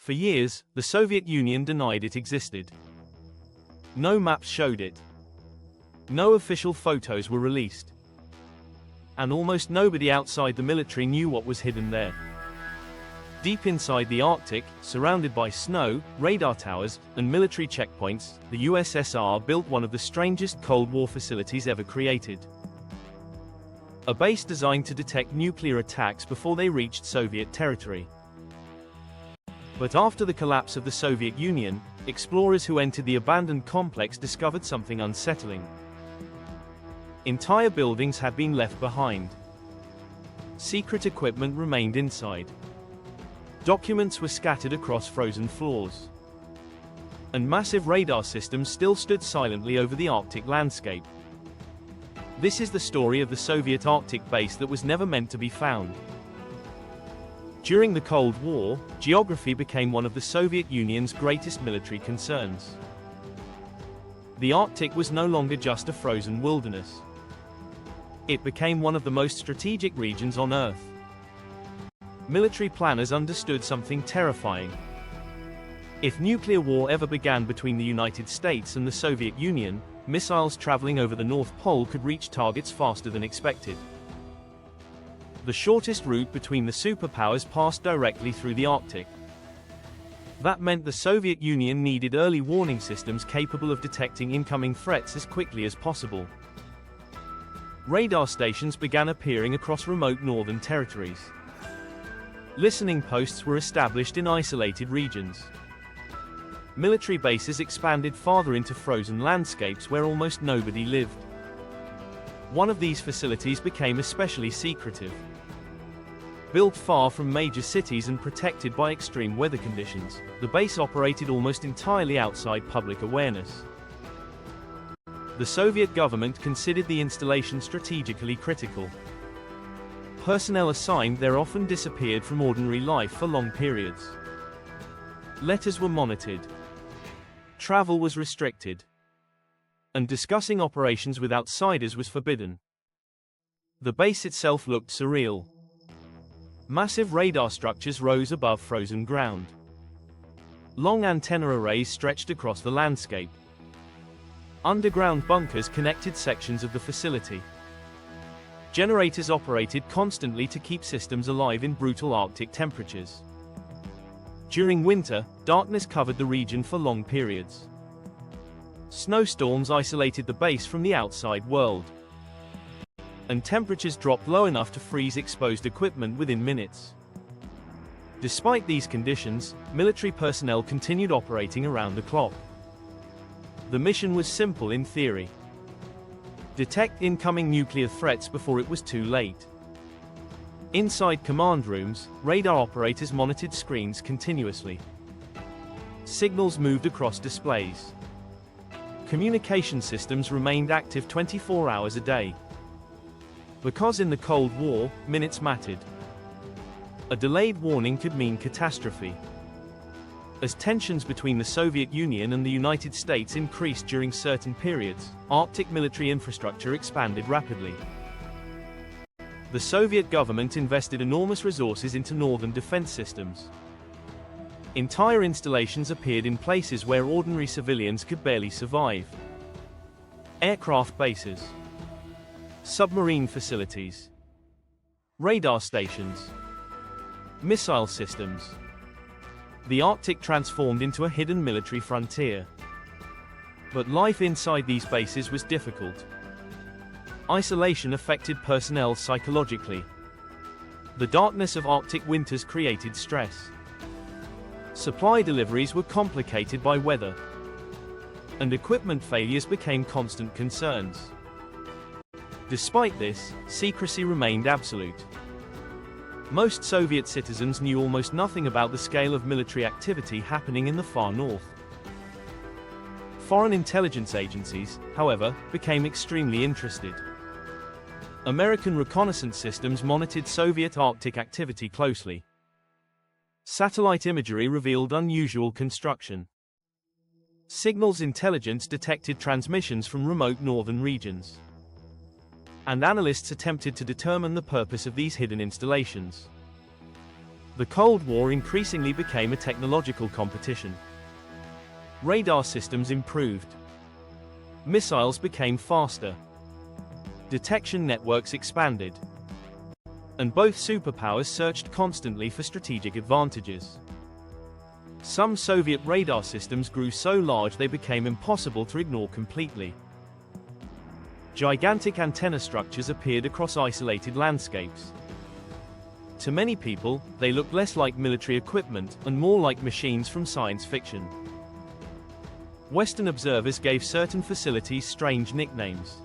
For years, the Soviet Union denied it existed. No maps showed it. No official photos were released. And almost nobody outside the military knew what was hidden there. Deep inside the Arctic, surrounded by snow, radar towers, and military checkpoints, the USSR built one of the strangest Cold War facilities ever created. A base designed to detect nuclear attacks before they reached Soviet territory. But after the collapse of the Soviet Union, explorers who entered the abandoned complex discovered something unsettling. Entire buildings had been left behind. Secret equipment remained inside. Documents were scattered across frozen floors. And massive radar systems still stood silently over the Arctic landscape. This is the story of the Soviet Arctic base that was never meant to be found. During the Cold War, geography became one of the Soviet Union's greatest military concerns. The Arctic was no longer just a frozen wilderness. It became one of the most strategic regions on Earth. Military planners understood something terrifying. If nuclear war ever began between the United States and the Soviet Union, missiles traveling over the North Pole could reach targets faster than expected. The shortest route between the superpowers passed directly through the Arctic. That meant the Soviet Union needed early warning systems capable of detecting incoming threats as quickly as possible. Radar stations began appearing across remote northern territories. Listening posts were established in isolated regions. Military bases expanded farther into frozen landscapes where almost nobody lived. One of these facilities became especially secretive. Built far from major cities and protected by extreme weather conditions, the base operated almost entirely outside public awareness. The Soviet government considered the installation strategically critical. Personnel assigned there often disappeared from ordinary life for long periods. Letters were monitored. Travel was restricted. And discussing operations with outsiders was forbidden. The base itself looked surreal. Massive radar structures rose above frozen ground. Long antenna arrays stretched across the landscape. Underground bunkers connected sections of the facility. Generators operated constantly to keep systems alive in brutal Arctic temperatures. During winter, darkness covered the region for long periods. Snowstorms isolated the base from the outside world. And temperatures dropped low enough to freeze exposed equipment within minutes. Despite these conditions, military personnel continued operating around the clock. The mission was simple in theory. Detect incoming nuclear threats before it was too late. Inside command rooms, radar operators monitored screens continuously. Signals moved across displays. Communication systems remained active 24 hours a day. Because in the Cold War, minutes mattered. A delayed warning could mean catastrophe. As tensions between the Soviet Union and the United States increased during certain periods, Arctic military infrastructure expanded rapidly. The Soviet government invested enormous resources into northern defense systems. Entire installations appeared in places where ordinary civilians could barely survive. Aircraft bases, submarine facilities, radar stations, missile systems. The Arctic transformed into a hidden military frontier. But life inside these bases was difficult. Isolation affected personnel psychologically. The darkness of Arctic winters created stress. Supply deliveries were complicated by weather. And equipment failures became constant concerns. Despite this, secrecy remained absolute. Most Soviet citizens knew almost nothing about the scale of military activity happening in the far north. Foreign intelligence agencies, however, became extremely interested. American reconnaissance systems monitored Soviet Arctic activity closely. Satellite imagery revealed unusual construction. Signals intelligence detected transmissions from remote northern regions. And analysts attempted to determine the purpose of these hidden installations. The Cold War increasingly became a technological competition. Radar systems improved. Missiles became faster. Detection networks expanded. And both superpowers searched constantly for strategic advantages. Some Soviet radar systems grew so large they became impossible to ignore completely. Gigantic antenna structures appeared across isolated landscapes. To many people, they looked less like military equipment and more like machines from science fiction. Western observers gave certain facilities strange nicknames.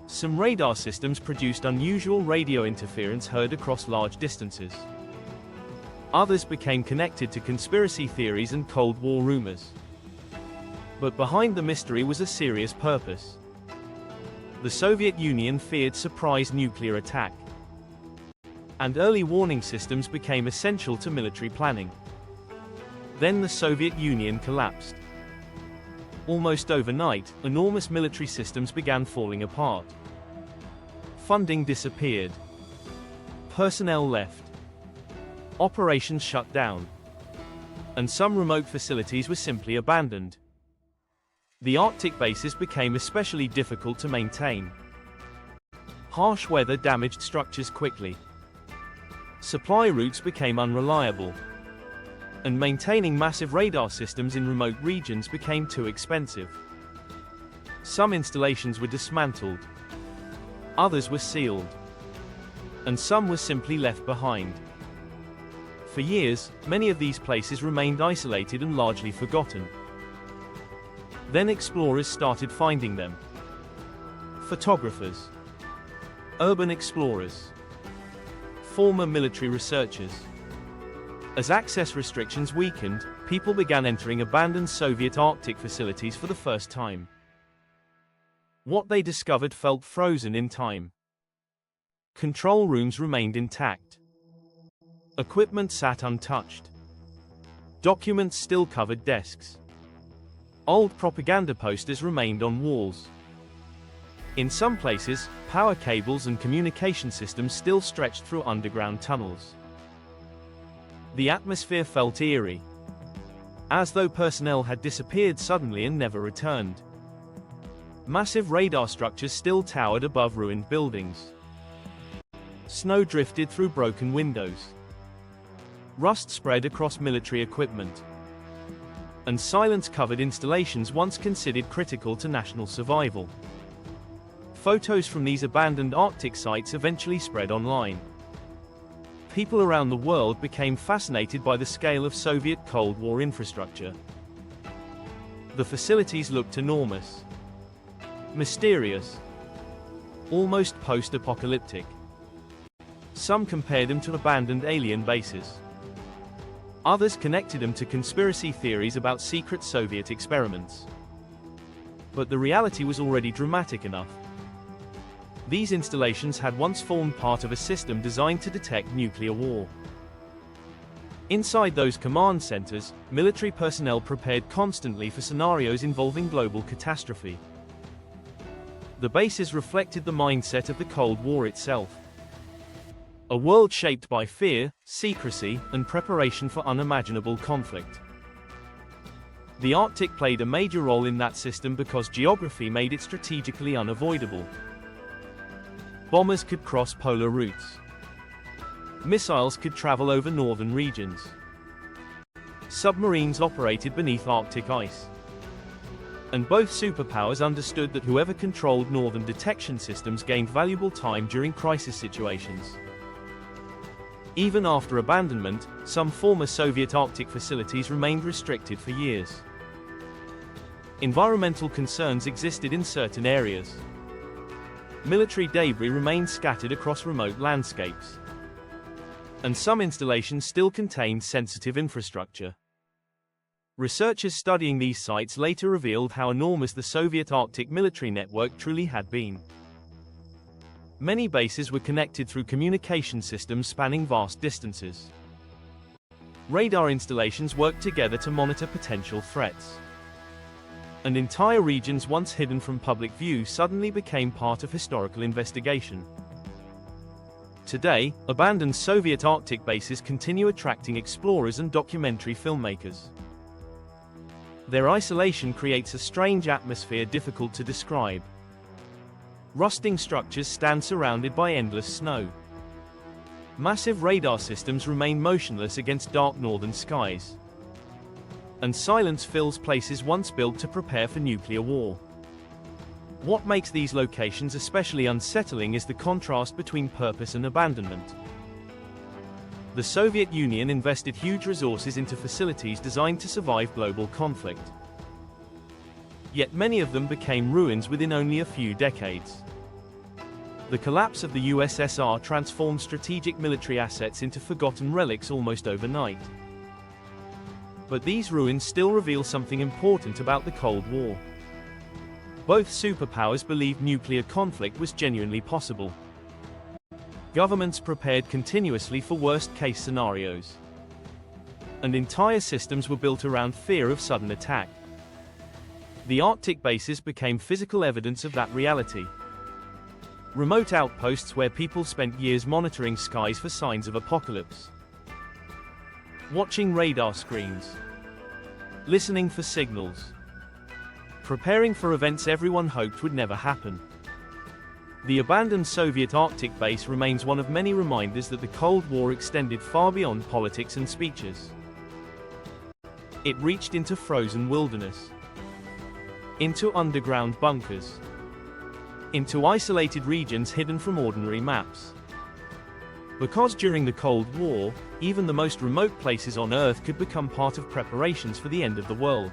Some radar systems produced unusual radio interference heard across large distances. Others became connected to conspiracy theories and Cold War rumors. But behind the mystery was a serious purpose. The Soviet Union feared surprise nuclear attack. And early warning systems became essential to military planning. Then the Soviet Union collapsed. Almost overnight, enormous military systems began falling apart. Funding disappeared. Personnel left. Operations shut down. And some remote facilities were simply abandoned. The Arctic bases became especially difficult to maintain. Harsh weather damaged structures quickly. Supply routes became unreliable. And maintaining massive radar systems in remote regions became too expensive. Some installations were dismantled. Others were sealed. And some were simply left behind. For years, many of these places remained isolated and largely forgotten. Then explorers started finding them. Photographers. Urban explorers. Former military researchers. As access restrictions weakened, people began entering abandoned Soviet Arctic facilities for the first time. What they discovered felt frozen in time. Control rooms remained intact. Equipment sat untouched. Documents still covered desks. Old propaganda posters remained on walls. In some places, power cables and communication systems still stretched through underground tunnels. The atmosphere felt eerie, as though personnel had disappeared suddenly and never returned. Massive radar structures still towered above ruined buildings. Snow drifted through broken windows. Rust spread across military equipment. And silence covered installations once considered critical to national survival. Photos from these abandoned Arctic sites eventually spread online. People around the world became fascinated by the scale of Soviet Cold War infrastructure. The facilities looked enormous, mysterious, almost post-apocalyptic. Some compared them to abandoned alien bases. Others connected them to conspiracy theories about secret Soviet experiments. But the reality was already dramatic enough. These installations had once formed part of a system designed to detect nuclear war. Inside those command centers, military personnel prepared constantly for scenarios involving global catastrophe. The bases reflected the mindset of the Cold War itself. A world shaped by fear, secrecy, and preparation for unimaginable conflict. The Arctic played a major role in that system because geography made it strategically unavoidable. Bombers could cross polar routes. Missiles could travel over northern regions. Submarines operated beneath Arctic ice. And both superpowers understood that whoever controlled northern detection systems gained valuable time during crisis situations. Even after abandonment, some former Soviet Arctic facilities remained restricted for years. Environmental concerns existed in certain areas. Military debris remained scattered across remote landscapes. And some installations still contained sensitive infrastructure. Researchers studying these sites later revealed how enormous the Soviet Arctic military network truly had been. Many bases were connected through communication systems spanning vast distances. Radar installations worked together to monitor potential threats. And entire regions once hidden from public view suddenly became part of historical investigation. Today, abandoned Soviet Arctic bases continue attracting explorers and documentary filmmakers. Their isolation creates a strange atmosphere difficult to describe. Rusting structures stand surrounded by endless snow. Massive radar systems remain motionless against dark northern skies. And silence fills places once built to prepare for nuclear war. What makes these locations especially unsettling is the contrast between purpose and abandonment. The Soviet Union invested huge resources into facilities designed to survive global conflict. Yet many of them became ruins within only a few decades. The collapse of the USSR transformed strategic military assets into forgotten relics almost overnight. But these ruins still reveal something important about the Cold War. Both superpowers believed nuclear conflict was genuinely possible. Governments prepared continuously for worst-case scenarios. And entire systems were built around fear of sudden attack. The Arctic bases became physical evidence of that reality. Remote outposts where people spent years monitoring skies for signs of apocalypse. Watching radar screens. Listening for signals. Preparing for events everyone hoped would never happen. The abandoned Soviet Arctic base remains one of many reminders that the Cold War extended far beyond politics and speeches. It reached into frozen wilderness, into underground bunkers, into isolated regions hidden from ordinary maps. Because during the Cold War, even the most remote places on Earth could become part of preparations for the end of the world.